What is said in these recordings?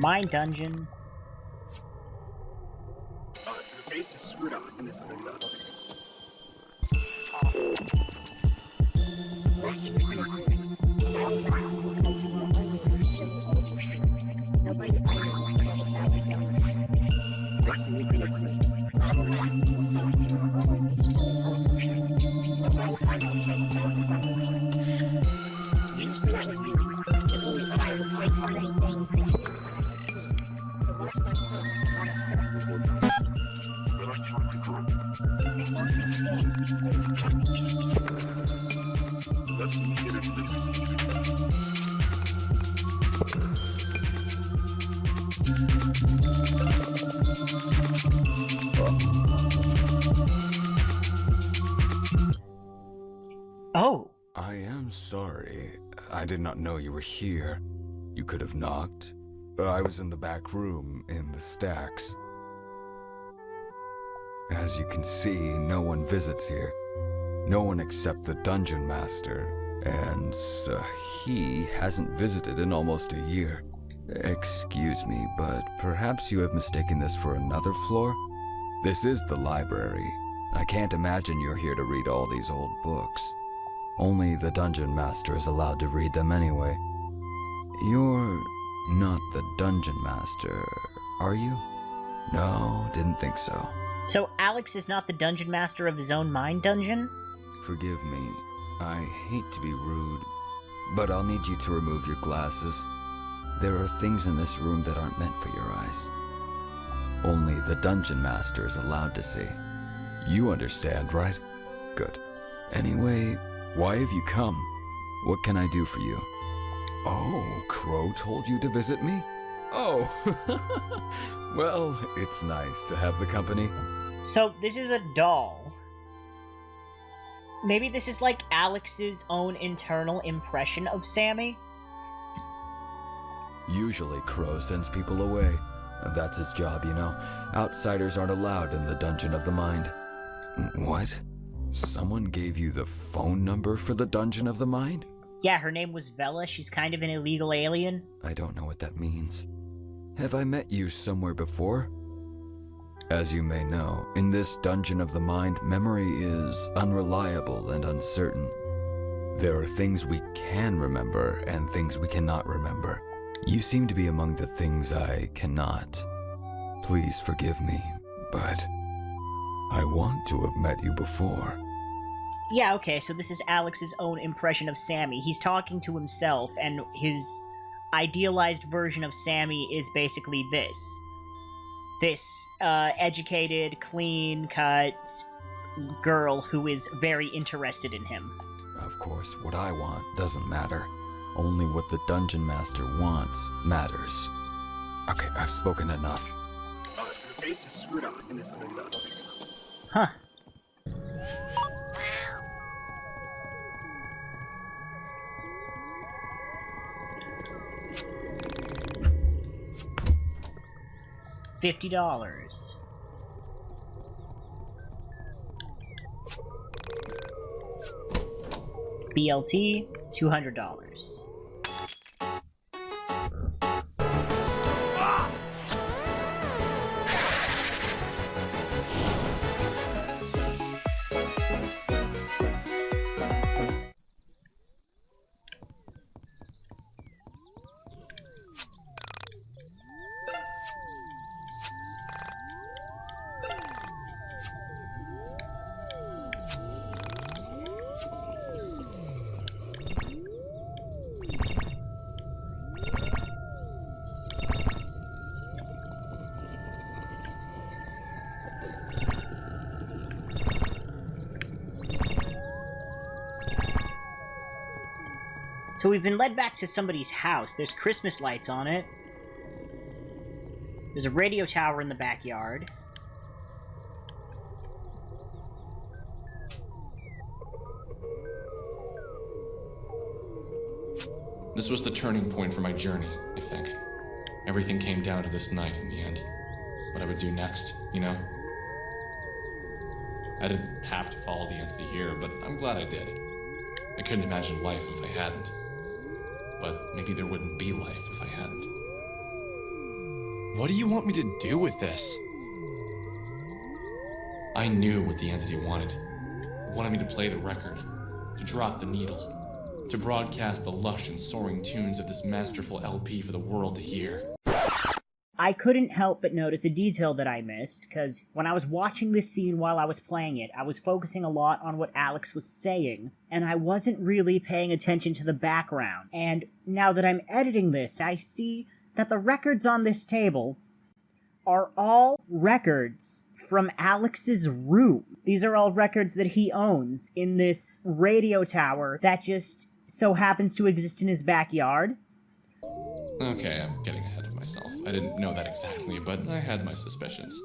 Mine dungeon. The face is screwed up in this window. Oh. I am sorry. I did not know you were here. You could have knocked. I was in the back room, in the stacks. As you can see, no one visits here. No one except the dungeon master. And he hasn't visited in almost a year. Excuse me, but perhaps you have mistaken this for another floor? This is the library. I can't imagine you're here to read all these old books. Only the dungeon master is allowed to read them anyway. You're not the dungeon master, are you? No, didn't think so. So Alex is not the dungeon master of his own mine dungeon? Forgive me. I hate to be rude, but I'll need you to remove your glasses. There are things in this room that aren't meant for your eyes. Only the dungeon master is allowed to see. You understand, right? Good. Anyway, why have you come? What can I do for you? Oh, Crow told you to visit me? Oh, well, it's nice to have the company. So this is a doll. Maybe this is like Alex's own internal impression of Sammy? Usually Crow sends people away. That's his job, you know. Outsiders aren't allowed in the Dungeon of the Mind. What? Someone gave you the phone number for the Dungeon of the Mind? Yeah, her name was Vela. She's kind of an illegal alien. I don't know what that means. Have I met you somewhere before? As you may know, in this Dungeon of the Mind, memory is unreliable and uncertain. There are things we can remember and things we cannot remember. You seem to be among the things I cannot. Please forgive me, but I want to have met you before. Yeah, okay, so this is Alex's own impression of Sammy. He's talking to himself, and his idealized version of Sammy is basically this. This educated, clean-cut girl who is very interested in him. Of course, what I want doesn't matter. Only what the Dungeon Master wants matters. Okay, I've spoken enough. The face is screwed up in this window. Huh. $50. BLT, $200. So we've been led back to somebody's house. There's Christmas lights on it. There's a radio tower in the backyard. This was the turning point for my journey, I think. Everything came down to this night in the end. What I would do next, you know? I didn't have to follow the entity here, but I'm glad I did. I couldn't imagine life if I hadn't. But maybe there wouldn't be life if I hadn't. What do you want me to do with this? I knew what the entity wanted. It wanted me to play the record, to drop the needle, to broadcast the lush and soaring tunes of this masterful LP for the world to hear. I couldn't help but notice a detail that I missed, because when I was watching this scene while I was playing it, I was focusing a lot on what Alex was saying, and I wasn't really paying attention to the background. And now that I'm editing this, I see that the records on this table are all records from Alex's room. These are all records that he owns in this radio tower that just so happens to exist in his backyard. Okay, I'm getting ahead of myself. I didn't know that exactly, but I had my suspicions.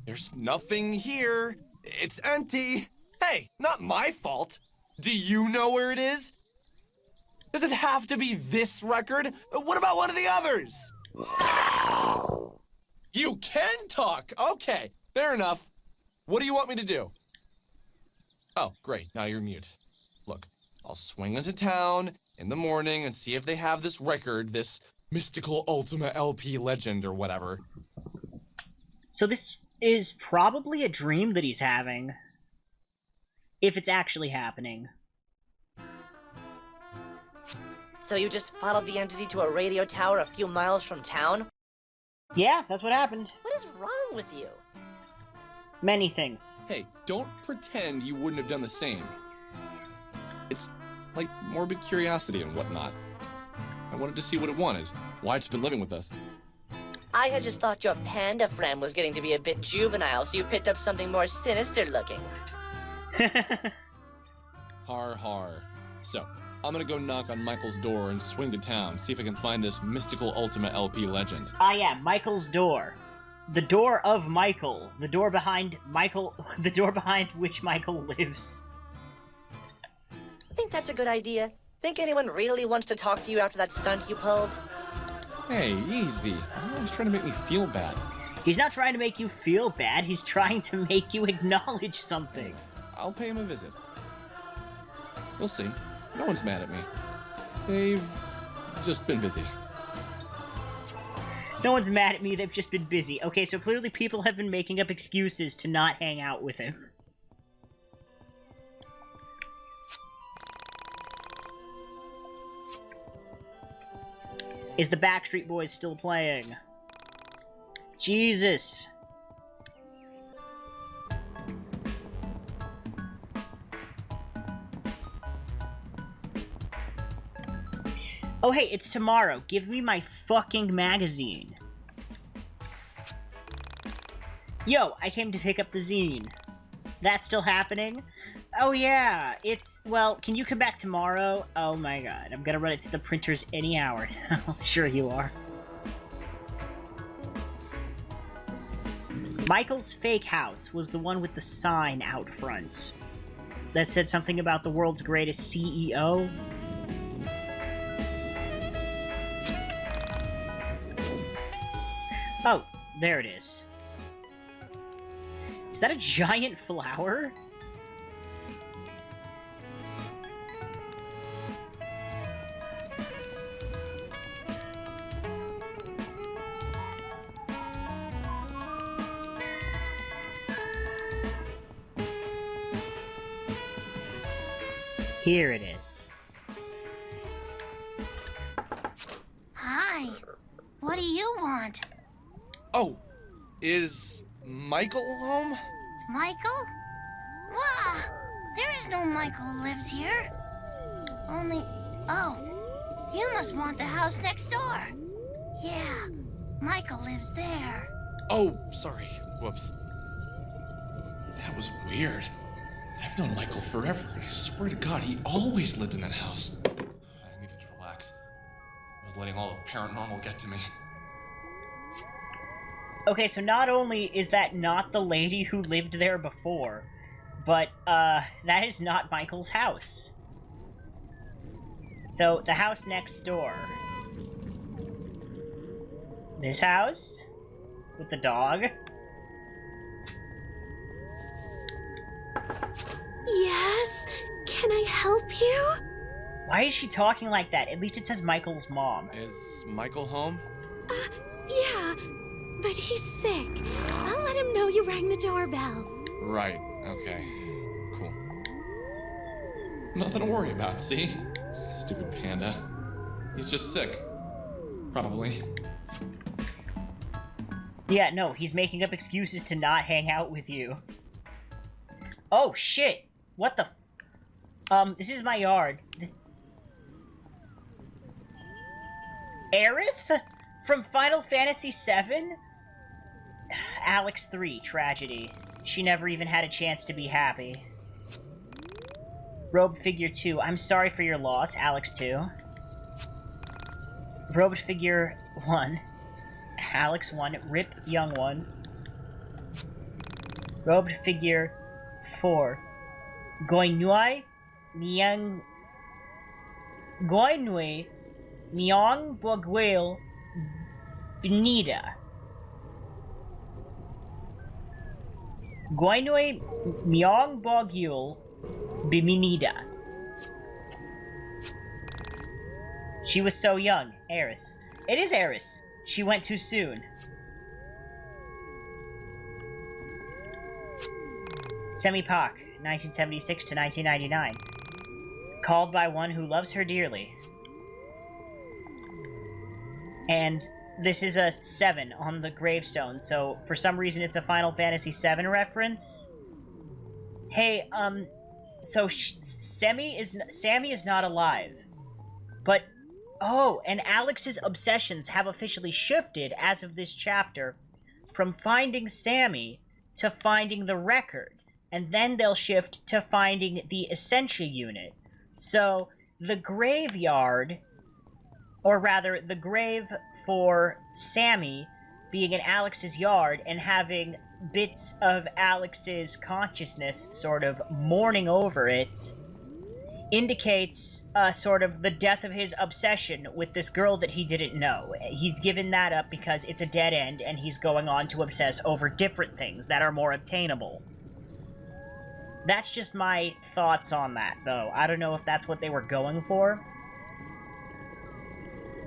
There's nothing here. It's empty. Hey, not my fault. Do you know where it is? Does it have to be this record? What about one of the others? You can talk. Okay, fair enough. What do you want me to do? Oh, great. Now you're mute. Look, I'll swing into town in the morning and see if they have this record, this mystical Ultima LP legend or whatever. So this is probably a dream that he's having. If it's actually happening. So you just followed the entity to a radio tower a few miles from town? Yeah, that's what happened. What is wrong with you? Many things. Hey, don't pretend you wouldn't have done the same. It's like morbid curiosity and whatnot. I wanted to see what it wanted, why it's been living with us. I had just thought your panda friend was getting to be a bit juvenile, so you picked up something more sinister looking. Har har. So, I'm gonna go knock on Michael's door and swing to town, see if I can find this mystical Ultima LP legend. Ah yeah, Michael's door. The door of Michael. The door behind Michael. The door behind which Michael lives. Think that's a good idea? Think anyone really wants to talk to you after that stunt you pulled? Hey, easy. I'm always trying to make me feel bad. He's not trying to make you feel bad, he's trying to make you acknowledge something. I'll pay him a visit. We'll see. No one's mad at me. They've just been busy. No one's mad at me, they've just been busy. Okay, so clearly people have been making up excuses to not hang out with him. Is the Backstreet Boys still playing? Jesus. Oh hey, it's tomorrow. Give me my fucking magazine. Yo, I came to pick up the zine. That's still happening? Oh yeah, it's... Well, can you come back tomorrow? Oh my god, I'm gonna run it to the printers any hour now. Sure you are. Michael's fake house was the one with the sign out front that said something about the world's greatest CEO. Oh, there it is. Is that a giant flower? Here it is. Hi. What do you want? Oh, is Michael home? Michael? Wah! There is no Michael who lives here. Only... Oh, you must want the house next door. Yeah, Michael lives there. Oh, sorry. Whoops. That was weird. I've known Michael forever, and I swear to God, he always lived in that house. I needed to relax. I was letting all the paranormal get to me. Okay, so not only is that not the lady who lived there before, but, that is not Michael's house. So, the house next door. This house? With the dog? Yes? Can I help you? Why is she talking like that? At least it says Michael's mom. Is Michael home? but he's sick. I'll let him know you rang the doorbell. Right, okay. Cool. Nothing to worry about, see? Stupid panda. He's just sick. Probably. Yeah, no, he's making up excuses to not hang out with you. Oh, shit! What the this is my yard. Aerith? From Final Fantasy VII? Alex 3, tragedy. She never even had a chance to be happy. Robed Figure 2, I'm sorry for your loss, Alex 2. Robed Figure 1, Alex 1, Rip Young 1. Robed Figure 4, Goinui Niang Goinui Niang Bogwil Benita. Goinui Myong Bogyul Biminida. She was so young. Eris. It is Eris. She went too soon. Sammy Pak, 1976 to 1999. Called by one who loves her dearly. And this is a 7 on the gravestone, so for some reason it's a Final Fantasy VII reference. Hey, so Sammy is not alive. But, oh, and Alex's obsessions have officially shifted as of this chapter from finding Sammy to finding the record. And then they'll shift to finding the Essentia unit. So, the graveyard, or rather, the grave for Sammy being in Alex's yard and having bits of Alex's consciousness sort of mourning over it, indicates sort of the death of his obsession with this girl that he didn't know. He's given that up because it's a dead end, and he's going on to obsess over different things that are more obtainable. That's just my thoughts on that, though. I don't know if that's what they were going for.